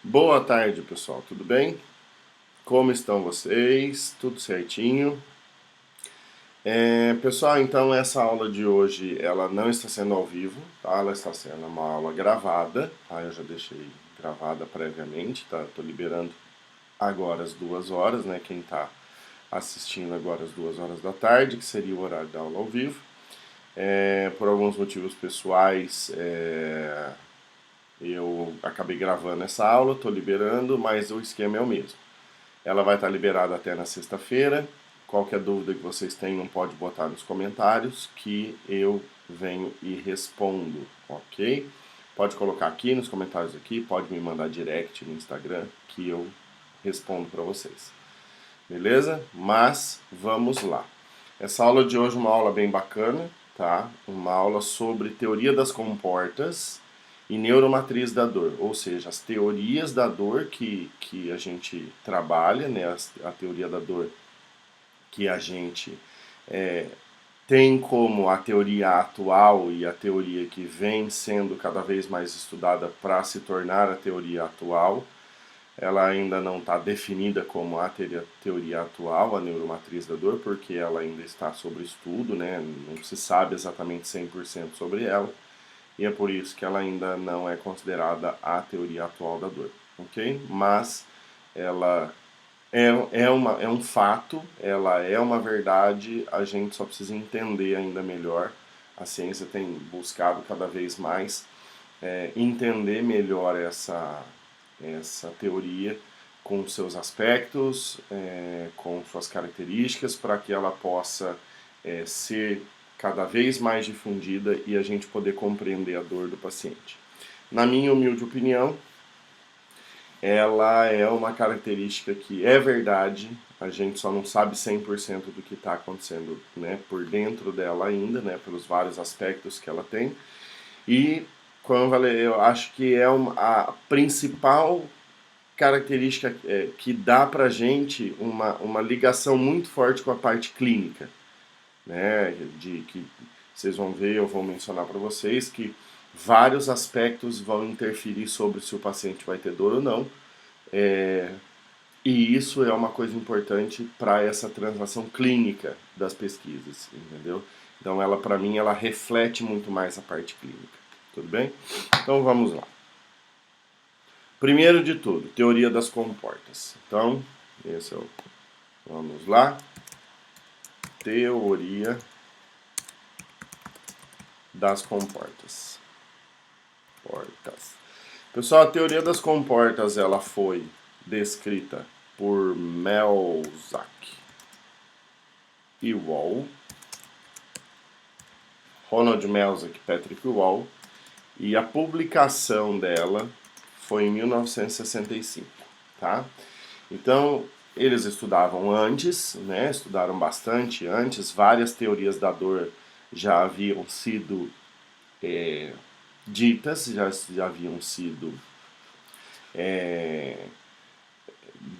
Boa tarde, pessoal. Tudo bem? Como estão vocês? Tudo certinho? Pessoal, então essa aula de hoje ela não está sendo ao vivo, tá? Ela está sendo uma aula gravada, tá? Eu já deixei gravada previamente, tá? Tô liberando agora às 2 horas, né? Quem está assistindo agora às 2 horas da tarde, que seria o horário da aula ao vivo. Por alguns motivos pessoais, eu acabei gravando essa aula, estou liberando, mas o esquema é o mesmo. Ela vai estar liberada até na sexta-feira. Qualquer dúvida que vocês tenham, pode botar nos comentários que eu venho e respondo, ok? Pode colocar aqui nos comentários aqui, pode me mandar direct no Instagram que eu respondo para vocês. Beleza? Mas vamos lá. Essa aula de hoje é uma aula bem bacana, tá? Uma aula sobre teoria das comportas e neuromatriz da dor, ou seja, as teorias da dor que a gente trabalha, né? A teoria da dor que a gente tem como a teoria atual e a teoria que vem sendo cada vez mais estudada para se tornar a teoria atual. Ela ainda não está definida como a teoria atual, a neuromatriz da dor, porque ela ainda está sob estudo, né? Não se sabe exatamente 100% sobre ela, e é por isso que ela ainda não é considerada a teoria atual da dor, ok? Mas ela é um fato, ela é uma verdade, a gente só precisa entender ainda melhor. A ciência tem buscado cada vez mais entender melhor essa teoria com seus aspectos, com suas características, para que ela possa ser cada vez mais difundida e a gente poder compreender a dor do paciente. Na minha humilde opinião, ela é uma característica que é verdade, a gente só não sabe 100% do que está acontecendo, né, por dentro dela ainda, né, pelos vários aspectos que ela tem. E, como eu falei, eu acho que é a principal característica que dá pra gente uma ligação muito forte com a parte clínica, né? De que vocês vão ver, eu vou mencionar para vocês que vários aspectos vão interferir sobre se o paciente vai ter dor ou não. E isso é uma coisa importante para essa translação clínica das pesquisas, entendeu? Então ela, para mim, ela reflete muito mais a parte clínica. Tudo bem? Então vamos lá. Primeiro de tudo, teoria das comportas. Então, esse é o... Vamos lá. Teoria das comportas. Pessoal, a teoria das comportas ela foi descrita por Melzack e Wall, Ronald Melzack e Patrick Wall, e a publicação dela foi em 1965, tá? Então, eles estudavam antes, né? Estudaram bastante antes, várias teorias da dor já haviam sido ditas, já haviam sido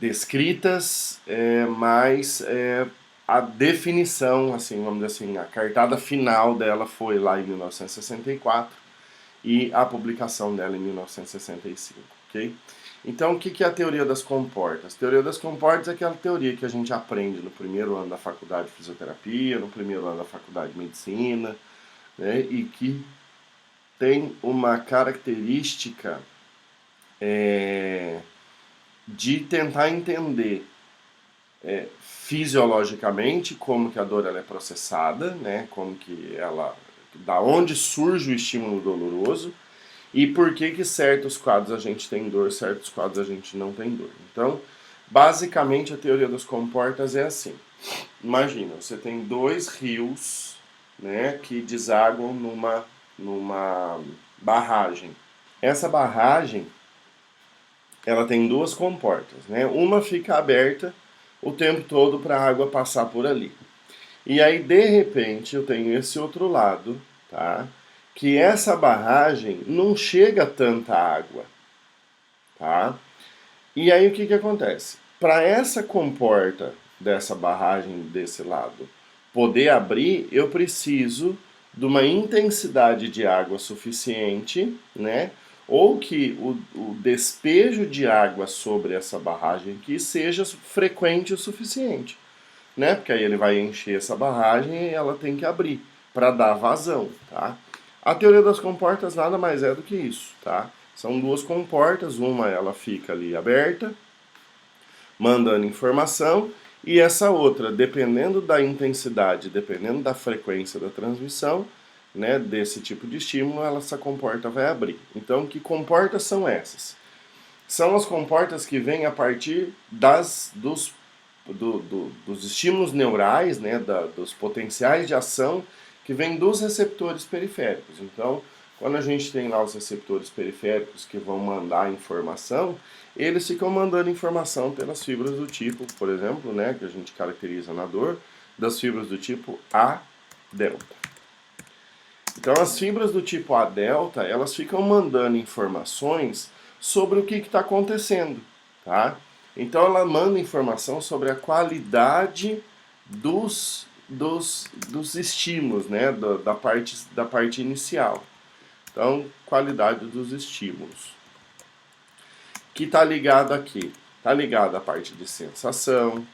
descritas, mas a definição, assim, vamos dizer assim, a cartada final dela foi lá em 1964 e a publicação dela em 1965, ok? Então, o que é a teoria das comportas? A teoria das comportas é aquela teoria que a gente aprende no primeiro ano da faculdade de fisioterapia, no primeiro ano da faculdade de medicina, né, e que tem uma característica de tentar entender fisiologicamente como que a dor ela é processada, né, como que ela, da onde surge o estímulo doloroso e por que certos quadros a gente tem dor, certos quadros a gente não tem dor. Então, basicamente a teoria das comportas é assim. Imagina, você tem dois rios, né, que desaguam numa barragem. Essa barragem ela tem duas comportas, né? Uma fica aberta o tempo todo para a água passar por ali. E aí, de repente, eu tenho esse outro lado, tá? Que essa barragem não chega tanta água, tá? E aí, o que acontece? Para essa comporta dessa barragem desse lado poder abrir, eu preciso de uma intensidade de água suficiente, né? ou que o despejo de água sobre essa barragem aqui seja frequente o suficiente, né? Porque aí ele vai encher essa barragem e ela tem que abrir para dar vazão, tá? A teoria das comportas nada mais é do que isso, tá? São duas comportas, uma ela fica ali aberta, mandando informação, e essa outra, dependendo da intensidade, dependendo da frequência da transmissão, né, desse tipo de estímulo, essa comporta vai abrir. Então, que comportas são essas? São as comportas que vêm a partir dos estímulos neurais, né, dos potenciais de ação que vêm dos receptores periféricos. Então, quando a gente tem lá os receptores periféricos que vão mandar informação, eles ficam mandando informação pelas fibras do tipo, por exemplo, né, que a gente caracteriza na dor, das fibras do tipo A delta. Então, as fibras do tipo A delta, elas ficam mandando informações sobre o que está acontecendo, tá? Então, ela manda informação sobre a qualidade dos estímulos, né, da parte inicial. Então, qualidade dos estímulos. Que está ligado aqui? Está ligado à parte de sensação,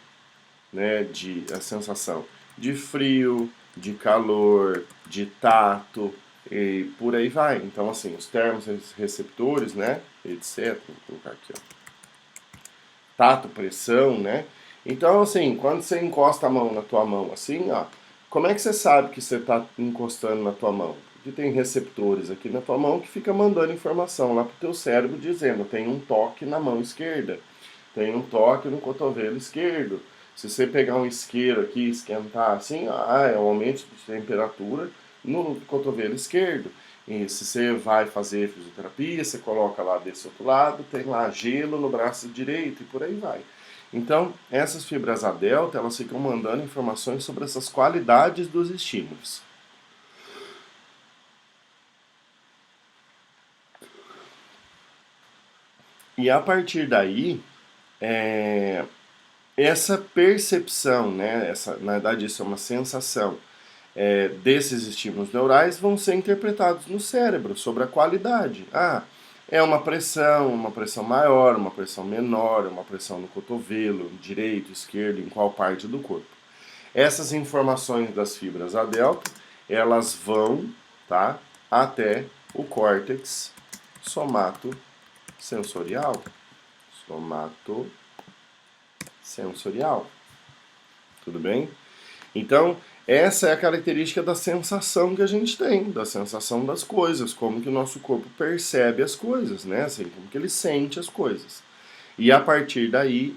né, a sensação de frio, de calor, de tato e por aí vai. Então, assim, os termos receptores, né, etc. Vou colocar aqui, ó. Tato, pressão, né? Então, assim, quando você encosta a mão na tua mão, assim, ó, como é que você sabe que você está encostando na tua mão? Porque tem receptores aqui na tua mão que fica mandando informação lá pro teu cérebro dizendo, tem um toque na mão esquerda, tem um toque no cotovelo esquerdo. Se você pegar um isqueiro aqui e esquentar assim, é um aumento de temperatura no cotovelo esquerdo. E se você vai fazer fisioterapia, você coloca lá desse outro lado, tem lá gelo no braço direito e por aí vai. Então, essas fibras A delta, elas ficam mandando informações sobre essas qualidades dos estímulos. E a partir daí, essa percepção, né, na verdade isso é uma sensação, desses estímulos neurais vão ser interpretados no cérebro sobre a qualidade. É uma pressão maior, uma pressão menor, uma pressão no cotovelo, direito, esquerdo, em qual parte do corpo. Essas informações das fibras A delta, elas vão, tá, até o córtex somatosensorial. Tudo bem? Então, essa é a característica da sensação que a gente tem, da sensação das coisas, como que o nosso corpo percebe as coisas, né? Assim, como que ele sente as coisas. E a partir daí,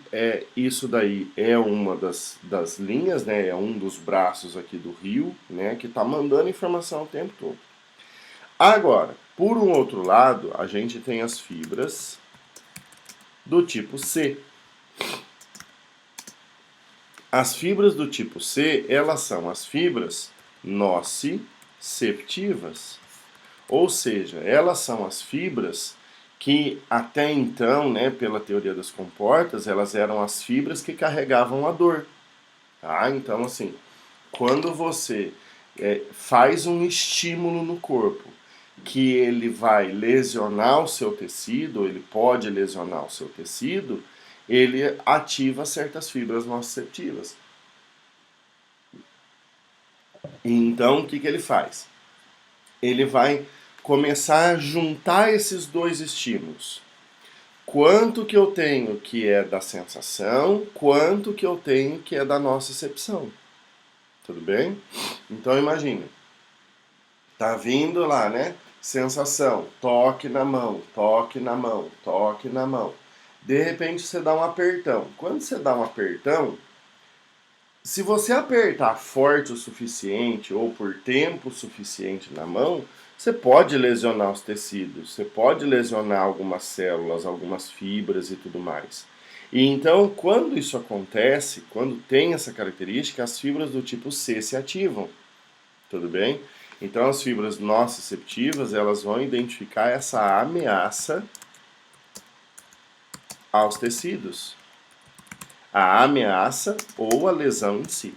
isso daí é uma das linhas, né? É um dos braços aqui do rio, né? Que está mandando informação o tempo todo. Agora, por um outro lado, a gente tem as fibras do tipo C. As fibras do tipo C, elas são as fibras nociceptivas. Ou seja, elas são as fibras que até então, né, pela teoria das comportas, elas eram as fibras que carregavam a dor. Tá? Então, assim, quando você faz um estímulo no corpo que ele vai lesionar o seu tecido, ele pode lesionar o seu tecido, ele ativa certas fibras nociceptivas. Então, o que ele faz? Ele vai começar a juntar esses dois estímulos. Quanto que eu tenho que é da sensação, quanto que eu tenho que é da nocicepção. Tudo bem? Então, imagina. Tá vindo lá, né? Sensação, toque na mão, toque na mão, toque na mão. De repente você dá um apertão. Quando você dá um apertão, se você apertar forte o suficiente ou por tempo suficiente na mão, você pode lesionar os tecidos, você pode lesionar algumas células, algumas fibras e tudo mais. E então, quando isso acontece, quando tem essa característica, as fibras do tipo C se ativam. Tudo bem? Então, as fibras nociceptivas, elas vão identificar essa ameaça aos tecidos. A ameaça ou a lesão em si.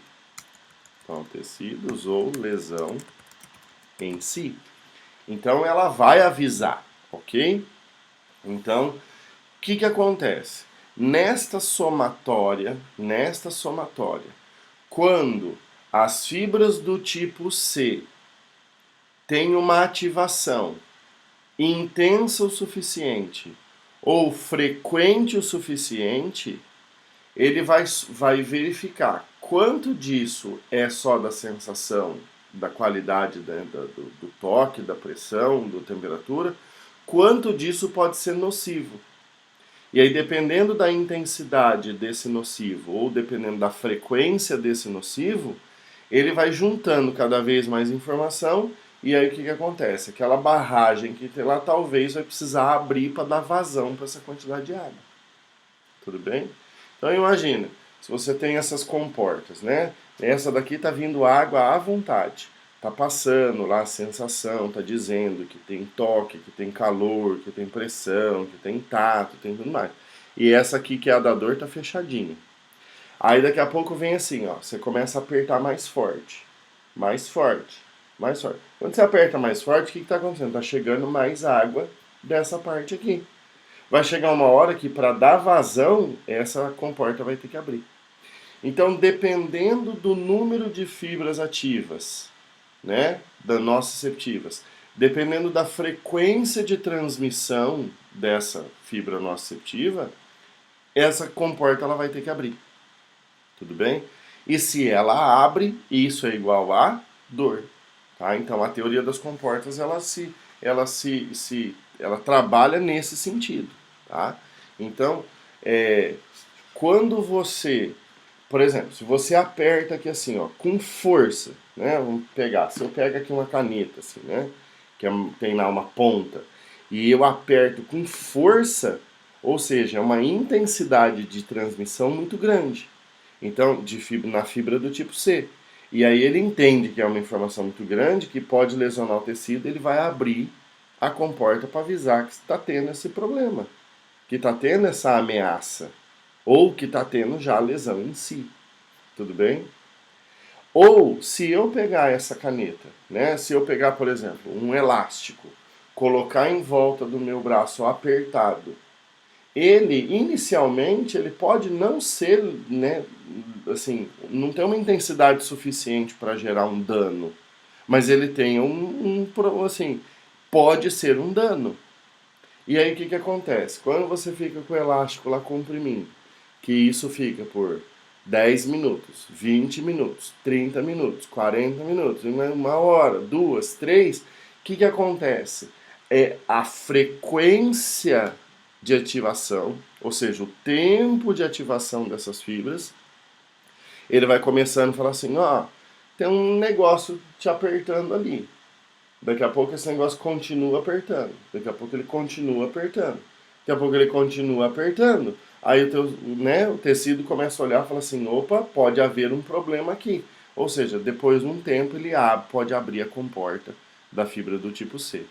Então, tecidos ou lesão em si. Então, ela vai avisar. ok? Então, o que acontece? Nesta somatória, quando as fibras do tipo C têm uma ativação intensa o suficiente ou frequente o suficiente, ele vai verificar quanto disso é só da sensação, da qualidade, né, do toque, da pressão, da temperatura, quanto disso pode ser nocivo. E aí, dependendo da intensidade desse nocivo ou dependendo da frequência desse nocivo, ele vai juntando cada vez mais informação. E aí o que acontece? Aquela barragem que tem lá talvez vai precisar abrir para dar vazão para essa quantidade de água. Tudo bem? Então imagina, se você tem essas comportas, né? Essa daqui tá vindo água à vontade. Tá passando lá a sensação, tá dizendo que tem toque, que tem calor, que tem pressão, que tem tato, tem tudo mais. E essa aqui que é a da dor tá fechadinha. Aí daqui a pouco vem assim, ó, você começa a apertar mais forte, mais forte, mais forte. Quando você aperta mais forte, o que está acontecendo? Tá chegando mais água dessa parte aqui. Vai chegar uma hora que para dar vazão, essa comporta vai ter que abrir. Então, dependendo do número de fibras ativas, né, das nociceptivas, dependendo da frequência de transmissão dessa fibra nociceptiva, essa comporta ela vai ter que abrir. Tudo bem? E se ela abre, isso é igual a dor. Tá? Então a teoria das comportas ela trabalha nesse sentido. Tá? Então, quando você, por exemplo, se você aperta aqui assim, ó, com força, né? Vamos pegar, se eu pego aqui uma caneta, assim, né? Tem lá uma ponta, e eu aperto com força, ou seja, é uma intensidade de transmissão muito grande. Então, na fibra do tipo C. E aí ele entende que é uma informação muito grande, que pode lesionar o tecido, ele vai abrir a comporta para avisar que está tendo esse problema, que está tendo essa ameaça, ou que está tendo já a lesão em si. Tudo bem? Ou se eu pegar essa caneta, né? Se eu pegar, por exemplo, um elástico, colocar em volta do meu braço apertado, ele inicialmente ele pode não ser, né, assim, não tem uma intensidade suficiente para gerar um dano, mas ele tem assim, pode ser um dano. E aí o que acontece? Quando você fica com o elástico lá comprimindo, que isso fica por 10 minutos, 20 minutos, 30 minutos, 40 minutos, uma hora, duas, três, o que acontece? É a frequência de ativação, ou seja, o tempo de ativação dessas fibras, ele vai começando a falar assim, ó, tem um negócio te apertando ali. Daqui a pouco esse negócio continua apertando. Daqui a pouco ele continua apertando. Daqui a pouco ele continua apertando. Aí o tecido começa a olhar e fala assim, opa, pode haver um problema aqui. Ou seja, depois de um tempo ele pode abrir a comporta da fibra do tipo C.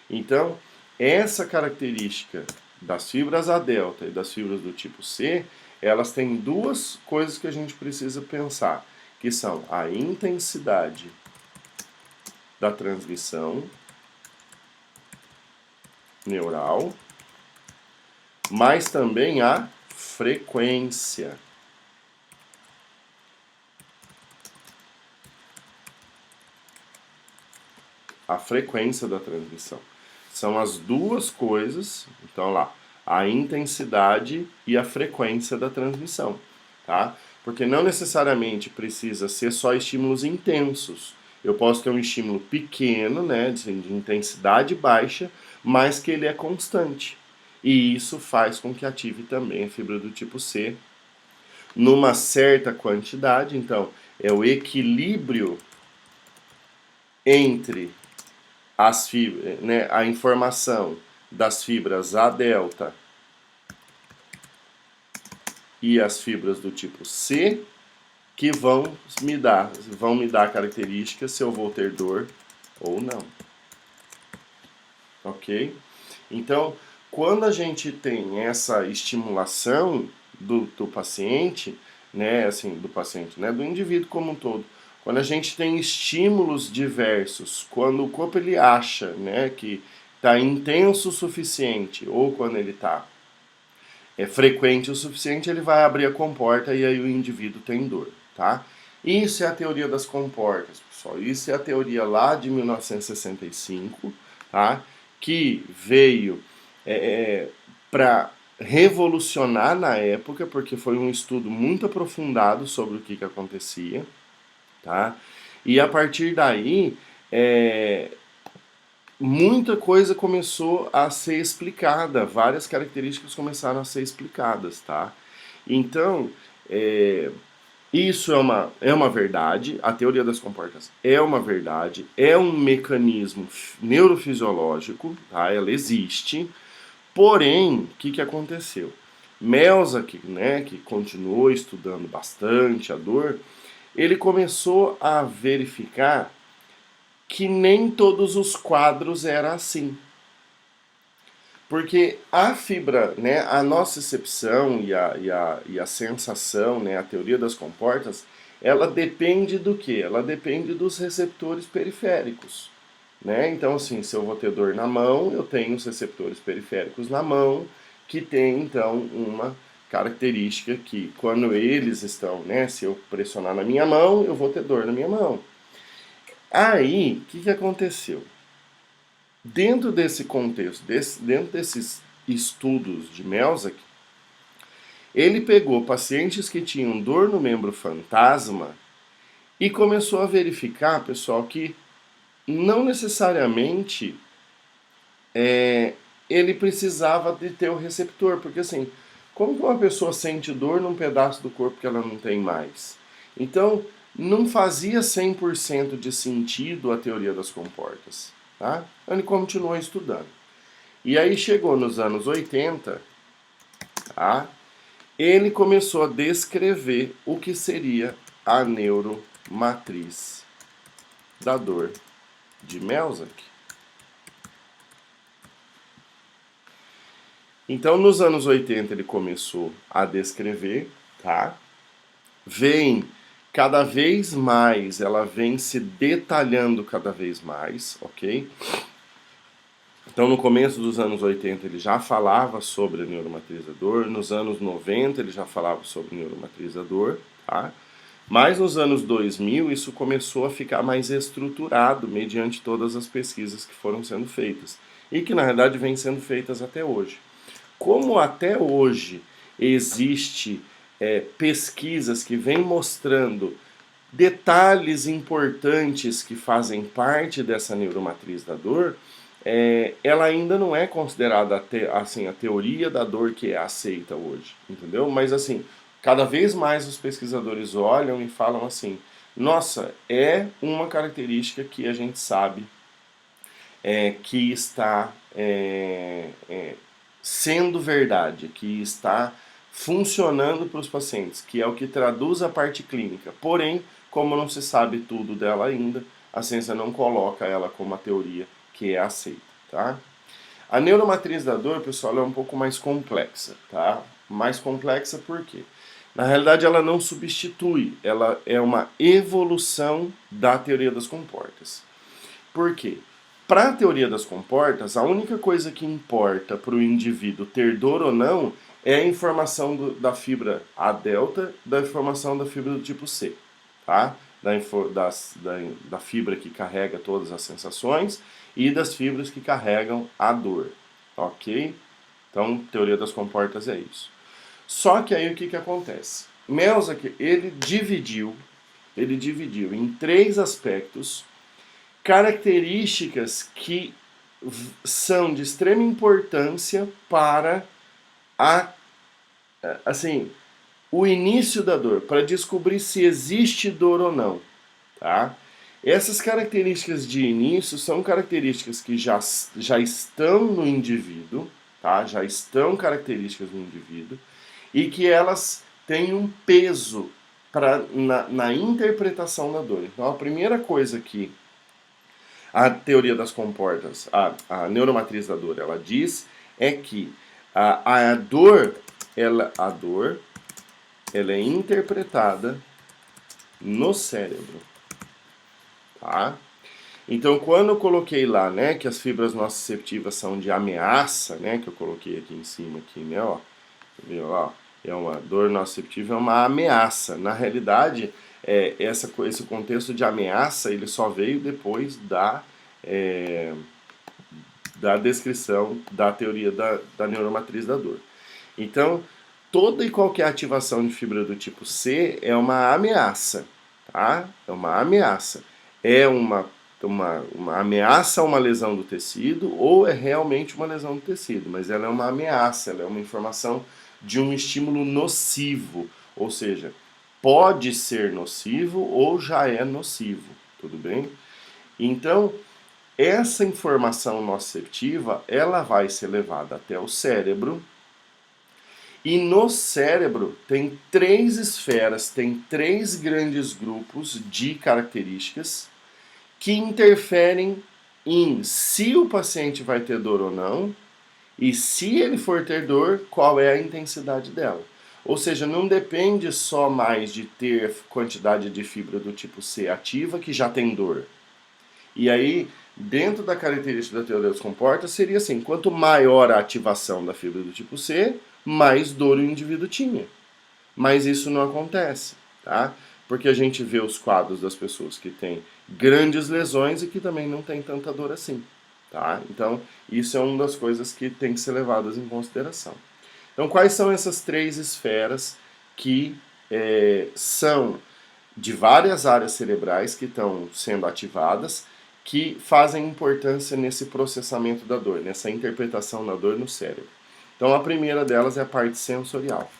Então, essa característica das fibras A delta e das fibras do tipo C, elas têm duas coisas que a gente precisa pensar, que são a intensidade da transmissão neural, mas também a frequência. A frequência da transmissão. São as duas coisas, então lá, a intensidade e a frequência da transmissão, tá? Porque não necessariamente precisa ser só estímulos intensos. Eu posso ter um estímulo pequeno, né, de intensidade baixa, mas que ele é constante. E isso faz com que ative também a fibra do tipo C numa certa quantidade. Então, é o equilíbrio entre as fibras, né, a informação das fibras A delta e as fibras do tipo C que vão me dar características se eu vou ter dor ou não. Ok? Então, quando a gente tem essa estimulação do paciente, né, assim, do paciente, né, do indivíduo como um todo, quando a gente tem estímulos diversos, quando o corpo ele acha, né, que está intenso o suficiente, ou quando ele está frequente o suficiente, ele vai abrir a comporta e aí o indivíduo tem dor, tá? Isso é a teoria das comportas, pessoal. Isso é a teoria lá de 1965, tá? Que veio para revolucionar na época, porque foi um estudo muito aprofundado sobre o que acontecia, tá? E a partir daí, muita coisa começou a ser explicada, várias características começaram a ser explicadas, tá? Então, isso é uma verdade, a teoria das comportas é uma verdade, é um mecanismo neurofisiológico, tá? Ela existe, porém, o que aconteceu? Melzack, né, que continuou estudando bastante a dor, ele começou a verificar que nem todos os quadros era assim. Porque a fibra, né, a nocicepção e a sensação, né, a teoria das comportas, ela depende do quê? Ela depende dos receptores periféricos. Né? Então, assim, se eu vou ter dor na mão, eu tenho os receptores periféricos na mão, que tem, então, uma característica que, quando eles estão, né, se eu pressionar na minha mão, eu vou ter dor na minha mão. Aí, o que aconteceu? Dentro desse contexto, dentro desses estudos de Melzack, ele pegou pacientes que tinham dor no membro fantasma e começou a verificar, pessoal, que não necessariamente ele precisava de ter o receptor, porque assim, como que uma pessoa sente dor num pedaço do corpo que ela não tem mais? Então, não fazia 100% de sentido a teoria das comportas. Tá? Ele continuou estudando. E aí chegou nos anos 80, tá? Ele começou a descrever o que seria a neuromatriz da dor de Melzack. Então, nos anos 80 ele começou a descrever, tá? Vem cada vez mais, ela vem se detalhando cada vez mais, ok? Então, no começo dos anos 80 ele já falava sobre a neuromatriz da dor, nos anos 90 ele já falava sobre a neuromatriz da dor, tá? Mas nos anos 2000 isso começou a ficar mais estruturado mediante todas as pesquisas que foram sendo feitas e que na verdade vêm sendo feitas até hoje. Como até hoje existe pesquisas que vêm mostrando detalhes importantes que fazem parte dessa neuromatriz da dor, ela ainda não é considerada assim, a teoria da dor que é aceita hoje, entendeu? Mas assim, cada vez mais os pesquisadores olham e falam assim, nossa, é uma característica que a gente sabe que está sendo verdade, que está funcionando para os pacientes, que é o que traduz a parte clínica. Porém, como não se sabe tudo dela ainda, a ciência não coloca ela como uma teoria que é aceita, tá? A neuromatriz da dor, pessoal, é um pouco mais complexa, tá? Mais complexa por quê? Na realidade, ela não substitui, ela é uma evolução da teoria das comportas. Por quê? Para a teoria das comportas, a única coisa que importa para o indivíduo ter dor ou não é a informação da fibra A delta, da informação da fibra do tipo C, tá? Da fibra que carrega todas as sensações e das fibras que carregam a dor, ok? Então, teoria das comportas é isso. Só que aí o que acontece? Melzack, ele dividiu em 3 aspectos características que são de extrema importância para assim, o início da dor, para descobrir se existe dor ou não, tá? Essas características de início são características que já estão no indivíduo, tá? Já estão características no indivíduo e que elas têm um peso na interpretação da dor. Então, a primeira coisa que a teoria das comportas, a neuromatriz da dor, ela diz é que a dor ela é interpretada no cérebro, tá? Então, quando eu coloquei lá, né, que as fibras nociceptivas são de ameaça, né, que eu coloquei aqui em cima, aqui, né, ó, viu, ó, é uma dor nociceptiva, é uma ameaça. Na realidade, esse contexto de ameaça, ele só veio depois da descrição da teoria da neuromatriz da dor. Então, toda e qualquer ativação de fibra do tipo C é uma ameaça, tá? É uma ameaça. É uma ameaça a uma lesão do tecido ou é realmente uma lesão do tecido, mas ela é uma ameaça, ela é uma informação de um estímulo nocivo, ou seja, pode ser nocivo ou já é nocivo, tudo bem? Então, essa informação nociceptiva, ela vai ser levada até o cérebro, e no cérebro tem três esferas, tem três grandes grupos de características que interferem em se o paciente vai ter dor ou não, e se ele for ter dor, qual é a intensidade dela. Ou seja, não depende só mais de ter quantidade de fibra do tipo C ativa que já tem dor. E aí, dentro da característica da teoria dos comportas, seria assim, quanto maior a ativação da fibra do tipo C, mais dor o indivíduo tinha. Mas isso não acontece, tá? Porque a gente vê os quadros das pessoas que têm grandes lesões e que também não tem tanta dor assim, tá? Então, isso é uma das coisas que tem que ser levadas em consideração. Então, quais são essas três esferas que são de várias áreas cerebrais que estão sendo ativadas, que fazem importância nesse processamento da dor, nessa interpretação da dor no cérebro? Então, a primeira delas é a parte sensorial.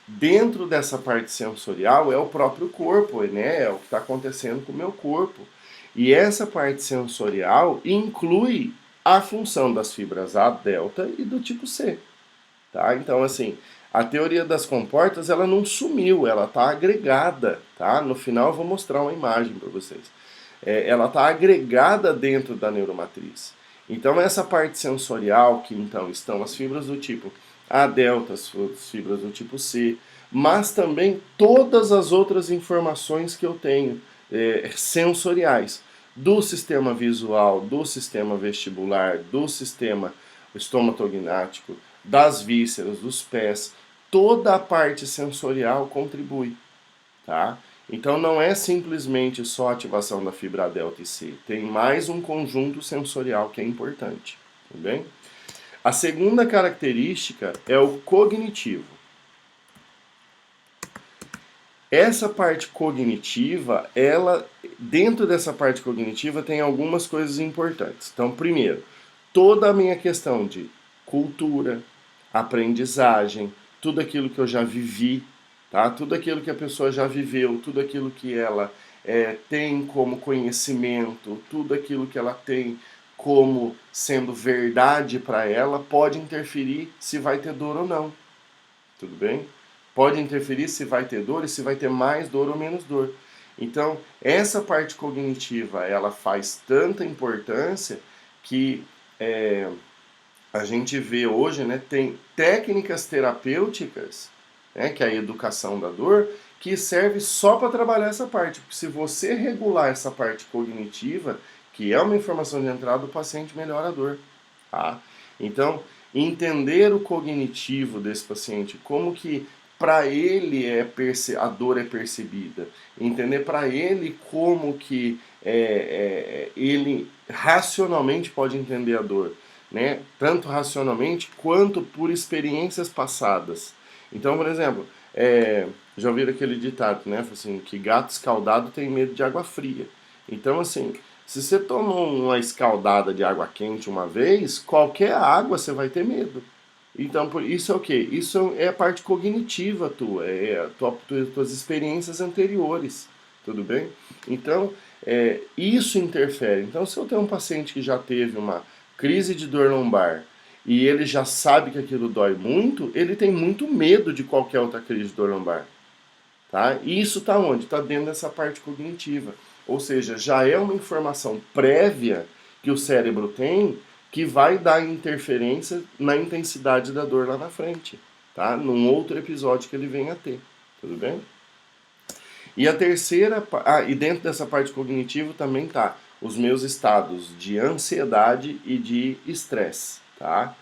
Dentro dessa parte sensorial é o próprio corpo, né? É o que está acontecendo com o meu corpo. E essa parte sensorial inclui a função das fibras A, delta e do tipo C. Tá? Então, assim, a teoria das comportas, ela não sumiu, ela está agregada. Tá? No final eu vou mostrar uma imagem para vocês. Ela está agregada dentro da neuromatriz. Então, essa parte sensorial, que então estão as fibras do tipo A delta, as fibras do tipo C, mas também todas as outras informações que eu tenho sensoriais, do sistema visual, do sistema vestibular, do sistema estomatognático, das vísceras, dos pés, toda a parte sensorial contribui, tá? Então não é simplesmente só a ativação da fibra delta e C, tem mais um conjunto sensorial que é importante, tudo bem? A segunda característica é o cognitivo. Essa parte cognitiva, dentro dessa parte cognitiva tem algumas coisas importantes. Então, primeiro, toda a minha questão de cultura, aprendizagem, tudo aquilo que eu já vivi, tá? Tudo aquilo que a pessoa já viveu, tudo aquilo que ela tem como conhecimento, tudo aquilo que ela tem como sendo verdade para ela, pode interferir se vai ter dor ou não. Tudo bem? Pode interferir se vai ter dor e se vai ter mais dor ou menos dor. Então, essa parte cognitiva, ela faz tanta importância que a gente vê hoje, né, tem técnicas terapêuticas, né, que é a educação da dor, que serve só para trabalhar essa parte. Porque se você regular essa parte cognitiva, que é uma informação de entrada, o paciente melhora a dor. Tá? Então, entender o cognitivo desse paciente, como que para ele a dor é percebida, entender para ele como que ele racionalmente pode entender a dor, né? Tanto racionalmente quanto por experiências passadas. Então, por exemplo, já ouviram aquele ditado, né? Assim, que gato escaldado tem medo de água fria. Então, assim, se você tomou uma escaldada de água quente uma vez, qualquer água você vai ter medo. Então, isso é o quê? Isso é a parte cognitiva tua, tuas experiências anteriores, tudo bem? Então, isso interfere. Então, se eu tenho um paciente que já teve uma crise de dor lombar e ele já sabe que aquilo dói muito, ele tem muito medo de qualquer outra crise de dor lombar. Tá? E isso está onde? Está dentro dessa parte cognitiva. Ou seja, já é uma informação prévia que o cérebro tem que vai dar interferência na intensidade da dor lá na frente, tá? Num outro episódio que ele venha a ter, tudo bem? E a terceira, e dentro dessa parte cognitiva também tá os meus estados de ansiedade e de estresse, tá?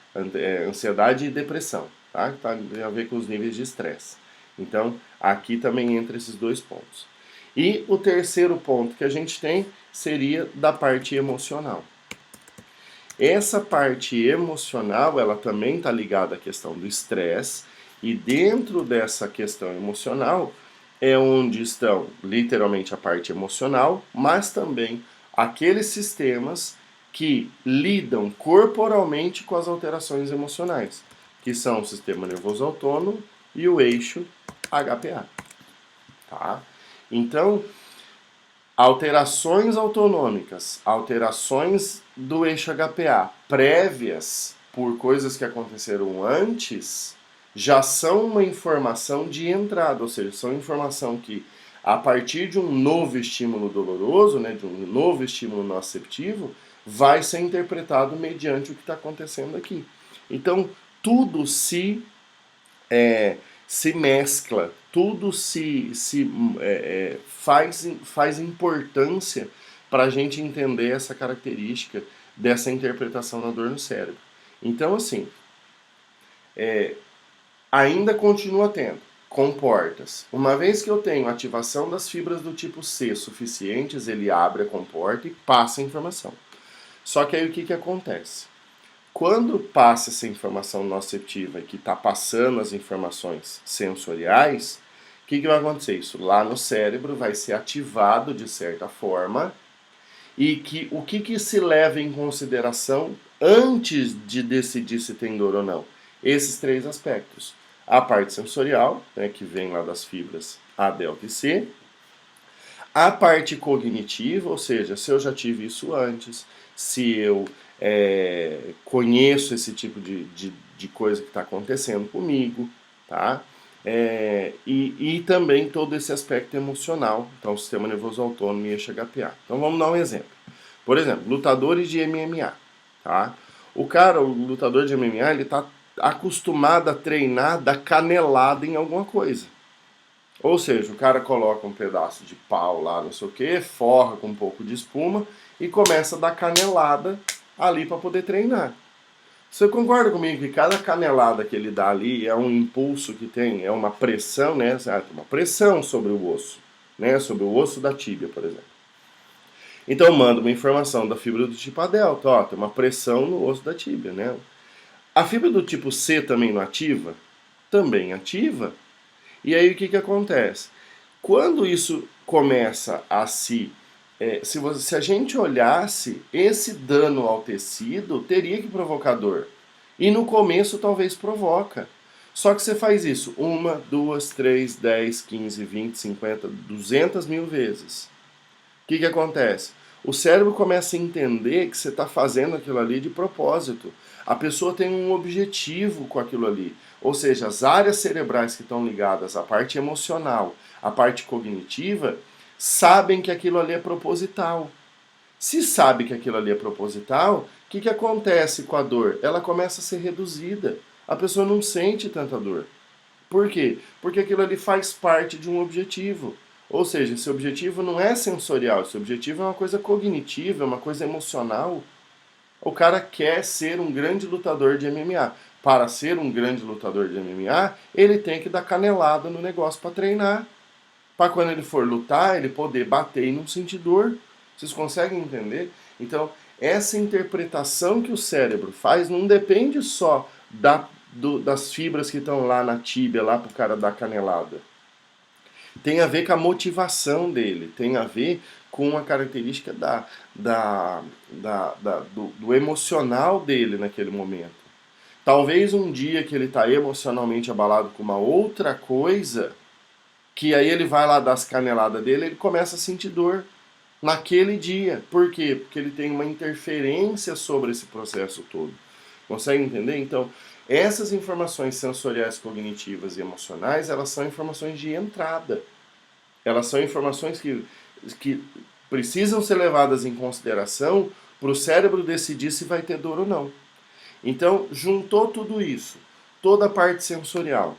Ansiedade e depressão, tá? Tem a ver com os níveis de estresse. Então, aqui também entra esses dois pontos. E o terceiro ponto que a gente tem seria da parte emocional. Essa parte emocional, ela também está ligada à questão do estresse, e dentro dessa questão emocional é onde estão literalmente a parte emocional, mas também aqueles sistemas que lidam corporalmente com as alterações emocionais, que são o sistema nervoso autônomo e o eixo HPA. Tá? Então, alterações autonômicas, alterações do eixo HPA prévias por coisas que aconteceram antes, já são uma informação de entrada, ou seja, são informação que a partir de um novo estímulo doloroso, né, de um novo estímulo nociceptivo, vai ser interpretado mediante o que está acontecendo aqui. Então, tudo se mescla, tudo faz importância para a gente entender essa característica dessa interpretação da dor no cérebro. Então, assim, ainda continua tendo comportas. Uma vez que eu tenho ativação das fibras do tipo C suficientes, ele abre a comporta e passa a informação. Só que aí o que acontece? Quando passa essa informação nociceptiva que está passando as informações sensoriais, o que vai acontecer? Isso lá no cérebro vai ser ativado de certa forma, e o que se leva em consideração antes de decidir se tem dor ou não? Esses três aspectos. A parte sensorial, né, que vem lá das fibras A, delta e C. A parte cognitiva, ou seja, se eu já tive isso antes, se eu conheço esse tipo de coisa que está acontecendo comigo, tá? E também todo esse aspecto emocional, então o sistema nervoso autônomo e eixo HPA. Então vamos dar um exemplo. Por exemplo, lutadores de MMA, tá? O lutador de MMA, ele está acostumado a treinar da canelada em alguma coisa. Ou seja, o cara coloca um pedaço de pau lá, não sei o que, forra com um pouco de espuma e começa a dar canelada ali para poder treinar. Você concorda comigo que cada canelada que ele dá ali é um impulso que tem, é uma pressão, né? Uma pressão sobre o osso, né? Sobre o osso da tíbia, por exemplo. Então manda uma informação da fibra do tipo A delta, ó, tem uma pressão no osso da tíbia, né? A fibra do tipo C também não ativa? Também ativa. E aí o que acontece? Quando isso começa a se a gente olhasse, esse dano ao tecido teria que provocar dor. E no começo talvez provoca. Só que você faz isso 1, 2, 3, 10, 15, 20, 50, 200 mil vezes. O que acontece? O cérebro começa a entender que você está fazendo aquilo ali de propósito. A pessoa tem um objetivo com aquilo ali. Ou seja, as áreas cerebrais que estão ligadas à parte emocional, à parte cognitiva, sabem que aquilo ali é proposital. Se sabe que aquilo ali é proposital, o que acontece com a dor? Ela começa a ser reduzida. A pessoa não sente tanta dor. Por quê? Porque aquilo ali faz parte de um objetivo. Ou seja, esse objetivo não é sensorial, esse objetivo é uma coisa cognitiva, é uma coisa emocional. O cara quer ser um grande lutador de MMA. Para ser um grande lutador de MMA, ele tem que dar canelada no negócio para treinar. Para quando ele for lutar, ele poder bater e não sentir dor. Vocês conseguem entender? Então, essa interpretação que o cérebro faz não depende só das fibras que estão lá na tíbia, lá para o cara dar canelada. Tem a ver com a motivação dele, tem a ver com a característica do emocional dele naquele momento. Talvez um dia que ele está emocionalmente abalado com uma outra coisa, que aí ele vai lá dar as caneladas dele, ele começa a sentir dor naquele dia. Por quê? Porque ele tem uma interferência sobre esse processo todo. Consegue entender? Então, essas informações sensoriais, cognitivas e emocionais, elas são informações de entrada. Elas são informações que precisam ser levadas em consideração para o cérebro decidir se vai ter dor ou não. Então, juntou tudo isso, toda a parte sensorial,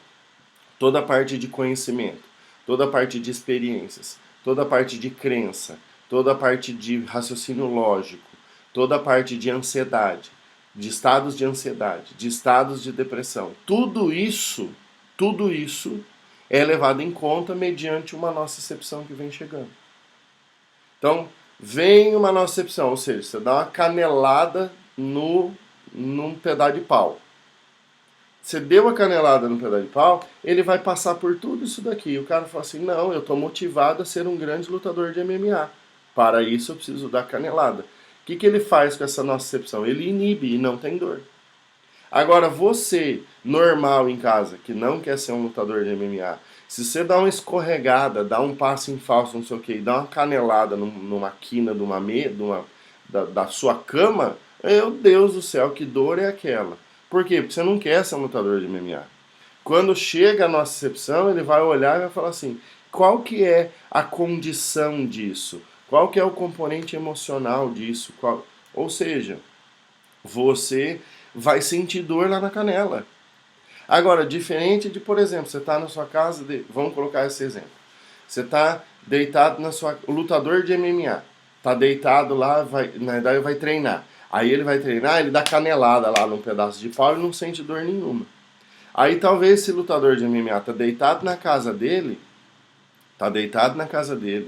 toda a parte de conhecimento, toda a parte de experiências, toda a parte de crença, toda a parte de raciocínio lógico, toda a parte de ansiedade, de estados de ansiedade, de estados de depressão. Tudo isso é levado em conta mediante uma nocicepção que vem chegando. Então, vem uma nocicepção, ou seja, você dá uma canelada num pedaço de pau. Você deu a canelada no pedaço de pau, ele vai passar por tudo isso daqui. O cara fala assim, não, eu estou motivado a ser um grande lutador de MMA. Para isso eu preciso dar canelada. O que ele faz com essa nocicepção? Ele inibe e não tem dor. Agora você, normal em casa, que não quer ser um lutador de MMA, se você dá uma escorregada, dá um passo em falso, não sei o que, e dá uma canelada numa quina da sua cama, meu Deus do céu, que dor é aquela? Por quê? Porque você não quer ser um lutador de MMA. Quando chega a nocicepção, ele vai olhar e vai falar assim, qual que é a condição disso? Qual que é o componente emocional disso? Ou seja, você vai sentir dor lá na canela. Agora, diferente de, por exemplo, você está na sua casa, vamos colocar esse exemplo. Você está deitado o lutador de MMA, está deitado lá, na verdade vai treinar. Aí ele vai treinar, ele dá canelada lá num pedaço de pau e não sente dor nenhuma. Aí talvez esse lutador de MMA está deitado na casa dele,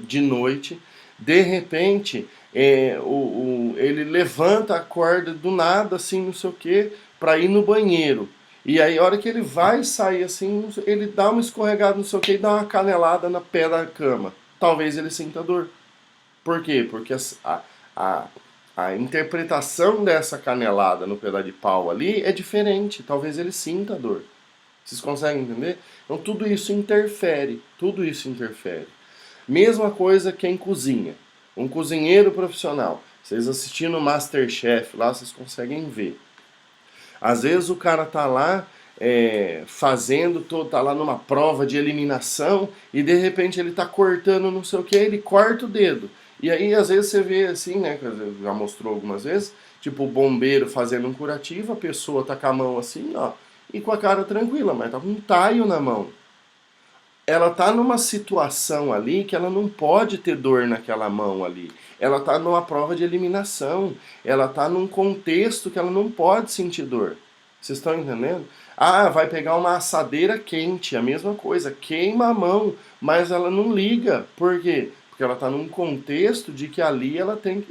de noite, de repente ele levanta, acorda do nada, assim, não sei o que, para ir no banheiro. E aí, a hora que ele vai sair assim, ele dá uma escorregada, não sei o que, e dá uma canelada na pé da cama. Talvez ele sinta dor. Por quê? Porque a interpretação dessa canelada no pedaço de pau ali é diferente. Talvez ele sinta dor. Vocês conseguem entender? Então tudo isso interfere. Tudo isso interfere. Mesma coisa quem cozinha. Um cozinheiro profissional. Vocês assistindo o MasterChef lá, vocês conseguem ver. Às vezes o cara tá lá tá lá numa prova de eliminação e de repente ele tá cortando não sei o que, ele corta o dedo. E aí às vezes você vê assim, né, que já mostrou algumas vezes, tipo o bombeiro fazendo um curativo, a pessoa tá com a mão assim, ó, e com a cara tranquila, mas tá com um taio na mão. Ela tá numa situação ali que ela não pode ter dor naquela mão ali. Ela tá numa prova de eliminação. Ela tá num contexto que ela não pode sentir dor. Vocês estão entendendo? Ah, vai pegar uma assadeira quente, a mesma coisa, queima a mão, mas ela não liga. Por quê? Porque ela tá num contexto de que ali ela tem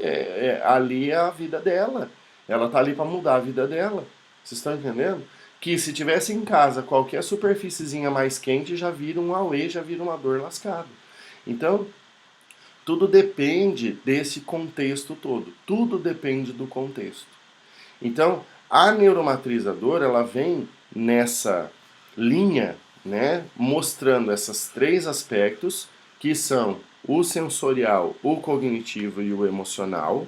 ali é a vida dela. Ela tá ali para mudar a vida dela. Vocês estão entendendo? Que se tivesse em casa qualquer superfíciezinha mais quente já vira um auê, já vira uma dor lascada. Então, tudo depende desse contexto todo. Tudo depende do contexto. Então, a neuromatriz da dor, ela vem nessa linha, né, mostrando esses três aspectos, que são o sensorial, o cognitivo e o emocional,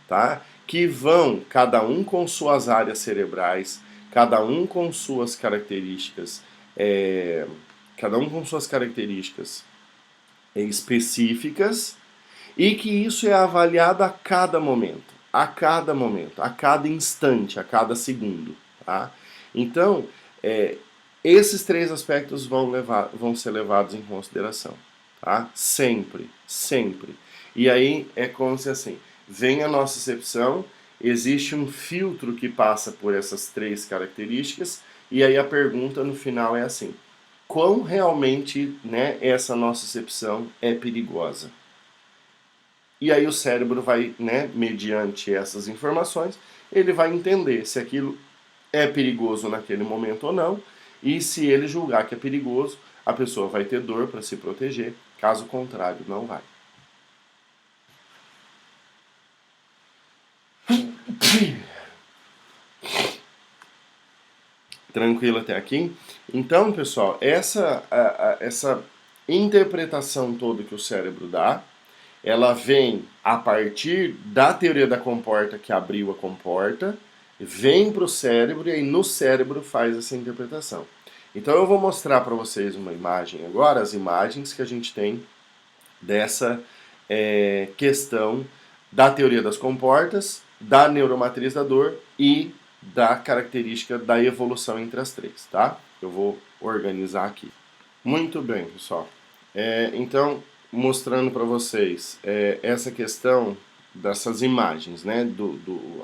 tá? Que vão, cada um com suas áreas cerebrais, cada um com suas características, específicas, e que isso é avaliado a cada momento, a cada instante, a cada segundo, tá? Então, esses três aspectos vão ser levados em consideração, tá? Sempre, sempre. E aí é como se assim, vem a nocicepção, existe um filtro que passa por essas três características, e aí a pergunta no final é assim, quão realmente, né, essa nocicepção é perigosa? E aí o cérebro vai, né, mediante essas informações, ele vai entender se aquilo é perigoso naquele momento ou não, e se ele julgar que é perigoso, a pessoa vai ter dor para se proteger, caso contrário, não vai. Tranquilo até aqui? Então, pessoal, essa interpretação toda que o cérebro dá, ela vem a partir da teoria da comporta que abriu a comporta, vem para o cérebro e aí no cérebro faz essa interpretação. Então eu vou mostrar para vocês uma imagem agora, as imagens que a gente tem dessa questão da teoria das comportas, da neuromatriz da dor e da característica da evolução entre as três, tá? Eu vou organizar aqui. Muito bem, pessoal. Então, mostrando para vocês essa questão dessas imagens, né?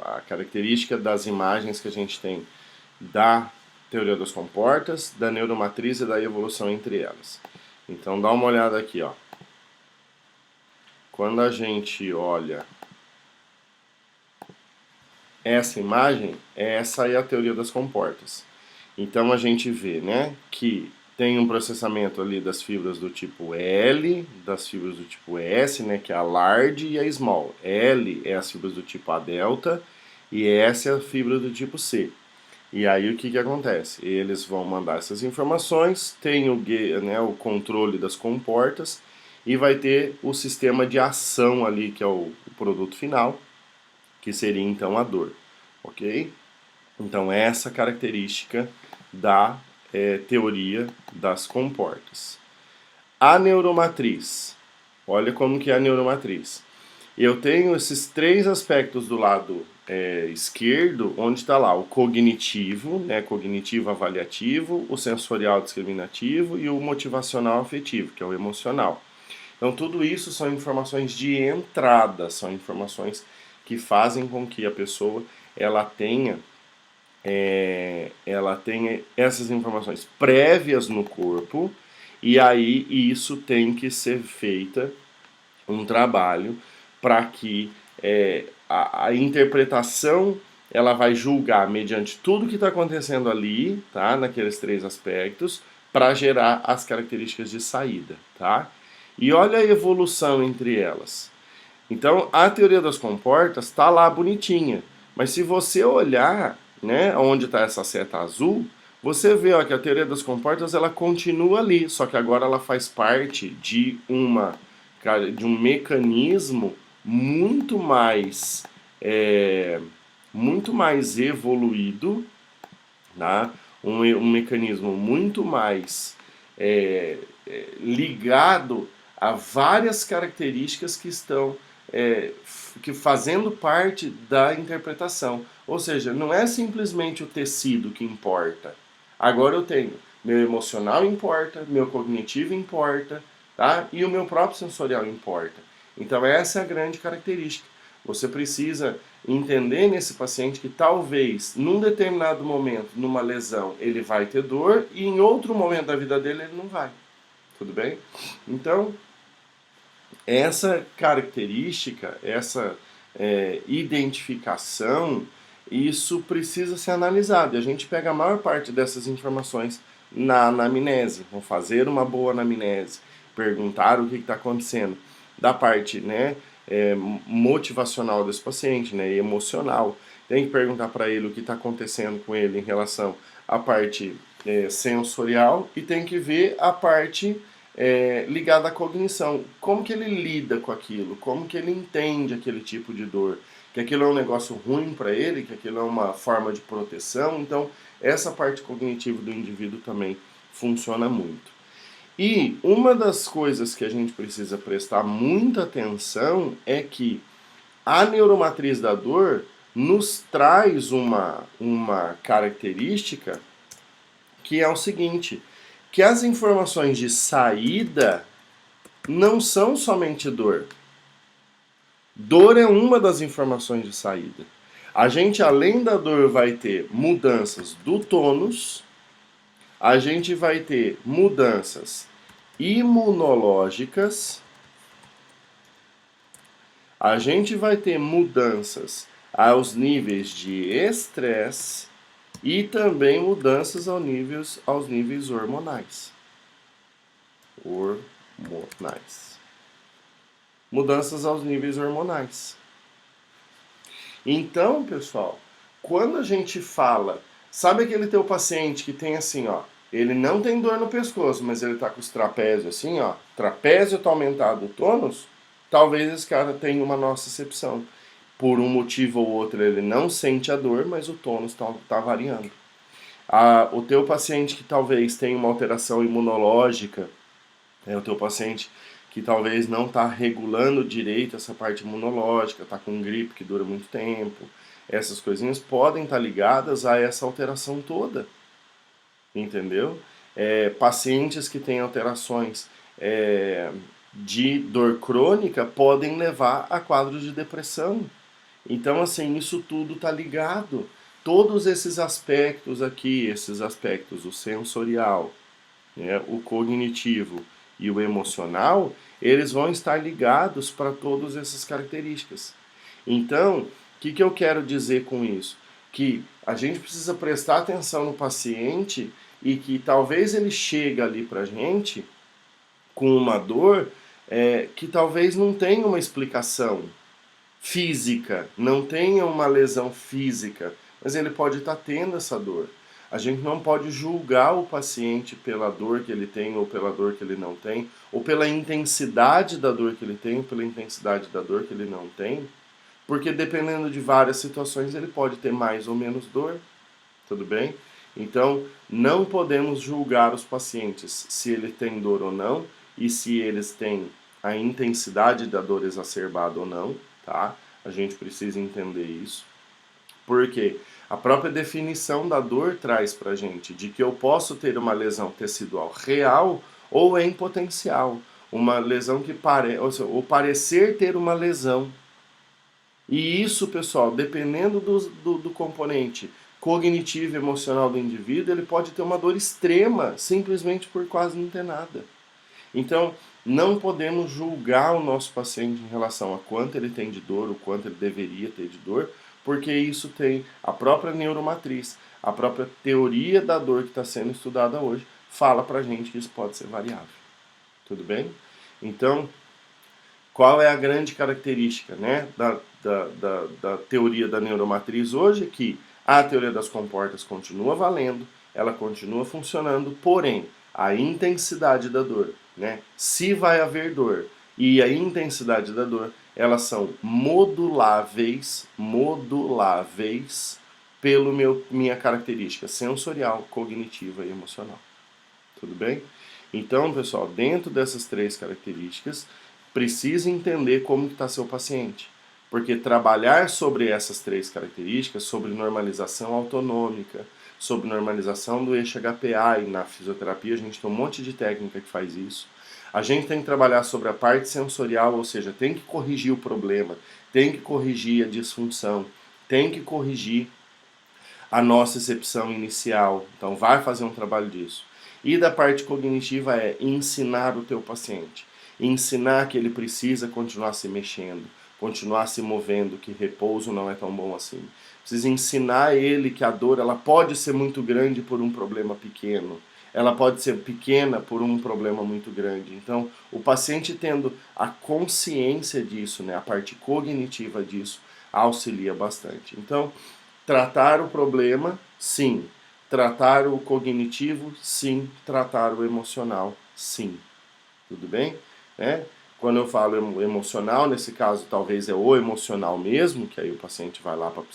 A característica das imagens que a gente tem da teoria das comportas, da neuromatriz e da evolução entre elas. Então dá uma olhada aqui, ó. Quando a gente olha essa imagem, essa é a teoria das comportas. Então a gente vê, né, que tem um processamento ali das fibras do tipo L, das fibras do tipo S, né, que é a large e a small. L é as fibras do tipo A delta e S é a fibra do tipo C. E aí o que que acontece? Eles vão mandar essas informações, tem o controle das comportas e vai ter o sistema de ação ali, que é o produto final, que seria então a dor, ok? Então essa característica da teoria das comportas. A neuromatriz, olha como que é a neuromatriz. Eu tenho esses três aspectos do lado esquerdo, onde está lá o cognitivo, né, cognitivo avaliativo, o sensorial discriminativo e o motivacional afetivo, que é o emocional. Então tudo isso são informações de entrada, são informações que fazem com que a pessoa ela tenha essas informações prévias no corpo e aí isso tem que ser feita um trabalho para que a interpretação ela vai julgar mediante tudo que está acontecendo ali, tá, naqueles três aspectos, para gerar as características de saída, tá? E olha a evolução entre elas. Então, a teoria das comportas está lá bonitinha, mas se você olhar, né, onde está essa seta azul, você vê, ó, que a teoria das comportas ela continua ali, só que agora ela faz parte de de um mecanismo muito mais muito mais evoluído, tá? Um mecanismo muito mais ligado a várias características que estão que fazendo parte da interpretação. Ou seja, não é simplesmente o tecido que importa. Agora eu tenho meu emocional importa, meu cognitivo importa, tá? E o meu próprio sensorial importa. Então essa é a grande característica. Você precisa entender nesse paciente que talvez, num determinado momento, numa lesão, ele vai ter dor e em outro momento da vida dele ele não vai. Tudo bem? Então, essa característica, essa identificação, isso precisa ser analisado. E a gente pega a maior parte dessas informações na anamnese. Vamos fazer uma boa anamnese, perguntar o que está acontecendo. Da parte motivacional desse paciente, né, emocional. Tem que perguntar para ele o que está acontecendo com ele em relação à parte sensorial e tem que ver a parte ligada à cognição. Como que ele lida com aquilo? Como que ele entende aquele tipo de dor? Que aquilo é um negócio ruim para ele, que aquilo é uma forma de proteção. Então, essa parte cognitiva do indivíduo também funciona muito. E uma das coisas que a gente precisa prestar muita atenção é que a neuromatriz da dor nos traz uma característica que é o seguinte, que as informações de saída não são somente dor. Dor é uma das informações de saída. A gente, além da dor, vai ter mudanças do tônus, a gente vai ter mudanças imunológicas, a gente vai ter mudanças aos níveis de estresse e também mudanças aos níveis hormonais. Mudanças aos níveis hormonais. Então, pessoal, quando a gente fala, sabe aquele teu paciente que tem assim, ó, ele não tem dor no pescoço, mas ele tá com os trapézios assim, ó, trapézio tá aumentado o tônus, talvez esse cara tenha uma nocicepção. Por um motivo ou outro ele não sente a dor, mas o tônus tá variando. O teu paciente que talvez tenha uma alteração imunológica, o teu paciente que talvez não está regulando direito essa parte imunológica, está com gripe que dura muito tempo, essas coisinhas podem estar ligadas a essa alteração toda, entendeu? Pacientes que têm alterações de dor crônica podem levar a quadros de depressão. Então, assim, isso tudo está ligado. Todos esses aspectos aqui, esses aspectos, o sensorial, né, o cognitivo e o emocional, eles vão estar ligados para todas essas características. Então, o que eu quero dizer com isso? Que a gente precisa prestar atenção no paciente e que talvez ele chegue ali para a gente com uma dor que talvez não tenha uma explicação física, não tenha uma lesão física, mas ele pode estar tendo essa dor. A gente não pode julgar o paciente pela dor que ele tem ou pela dor que ele não tem, ou pela intensidade da dor que ele tem ou pela intensidade da dor que ele não tem, porque dependendo de várias situações ele pode ter mais ou menos dor, tudo bem? Então, não podemos julgar os pacientes se ele tem dor ou não e se eles têm a intensidade da dor exacerbada ou não, tá? A gente precisa entender isso. Porque a própria definição da dor traz pra gente de que eu posso ter uma lesão tecidual real ou em potencial. Uma lesão que ou parecer ter uma lesão. E isso, pessoal, dependendo do componente cognitivo e emocional do indivíduo, ele pode ter uma dor extrema, simplesmente por quase não ter nada. Então, não podemos julgar o nosso paciente em relação a quanto ele tem de dor, o quanto ele deveria ter de dor, porque isso tem a própria neuromatriz, a própria teoria da dor que está sendo estudada hoje, fala pra gente que isso pode ser variável. Tudo bem? Então, qual é a grande característica, né, da teoria da neuromatriz hoje? Que a teoria das comportas continua valendo, ela continua funcionando, porém, a intensidade da dor, né, se vai haver dor e a intensidade da dor, elas são moduláveis pelo minha característica sensorial, cognitiva e emocional. Tudo bem? Então, pessoal, dentro dessas três características, precisa entender como está seu paciente. Porque trabalhar sobre essas três características, sobre normalização autonômica, sobre normalização do eixo HPA, e na fisioterapia a gente tem um monte de técnica que faz isso. A gente tem que trabalhar sobre a parte sensorial, ou seja, tem que corrigir o problema, tem que corrigir a disfunção, tem que corrigir a nossa excepção inicial. Então vai fazer um trabalho disso. E da parte cognitiva é ensinar o teu paciente. Ensinar que ele precisa continuar se mexendo, continuar se movendo, que repouso não é tão bom assim. Precisa ensinar ele que a dor ela pode ser muito grande por um problema pequeno. Ela pode ser pequena por um problema muito grande. Então, o paciente tendo a consciência disso, né, a parte cognitiva disso, auxilia bastante. Então, tratar o problema, sim. Tratar o cognitivo, sim. Tratar o emocional, sim. Tudo bem? Né? Quando eu falo emocional, nesse caso talvez é o emocional mesmo, que aí o paciente vai lá para o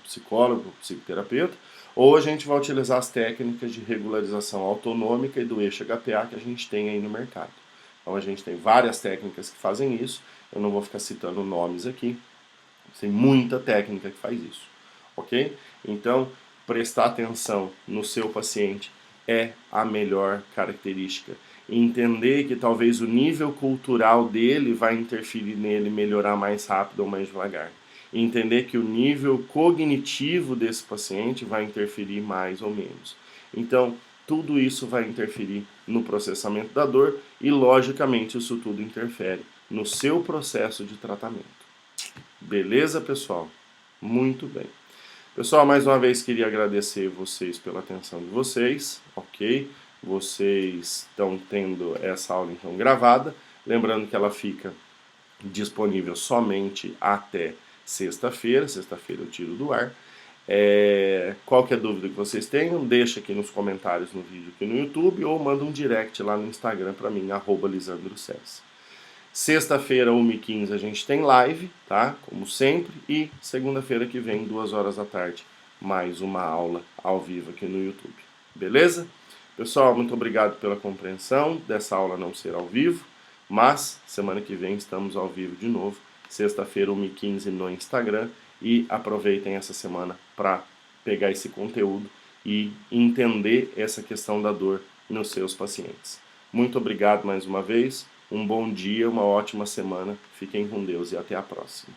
psicólogo, para o psicoterapeuta, ou a gente vai utilizar as técnicas de regularização autonômica e do eixo HPA que a gente tem aí no mercado. Então a gente tem várias técnicas que fazem isso, eu não vou ficar citando nomes aqui, tem muita técnica que faz isso, ok? Então, prestar atenção no seu paciente é a melhor característica. Entender que talvez o nível cultural dele vai interferir nele melhorar mais rápido ou mais devagar. Entender que o nível cognitivo desse paciente vai interferir mais ou menos. Então, tudo isso vai interferir no processamento da dor e, logicamente, isso tudo interfere no seu processo de tratamento. Beleza, pessoal? Muito bem. Pessoal, mais uma vez queria agradecer vocês pela atenção de vocês, ok? Vocês estão tendo essa aula então gravada, lembrando que ela fica disponível somente até sexta-feira eu tiro do ar. Qualquer dúvida que vocês tenham, deixa aqui nos comentários no vídeo aqui no YouTube ou manda um direct lá no Instagram para mim, @lisandrocess. Sexta-feira, 1h15, a gente tem live, tá? Como sempre. E segunda-feira que vem, 2 horas da tarde, mais uma aula ao vivo aqui no YouTube. Beleza? Pessoal, muito obrigado pela compreensão dessa aula não ser ao vivo. Mas, semana que vem, estamos ao vivo de novo. Sexta-feira, 1h15 no Instagram. E aproveitem essa semana para pegar esse conteúdo e entender essa questão da dor nos seus pacientes. Muito obrigado mais uma vez. Um bom dia, uma ótima semana. Fiquem com Deus e até a próxima.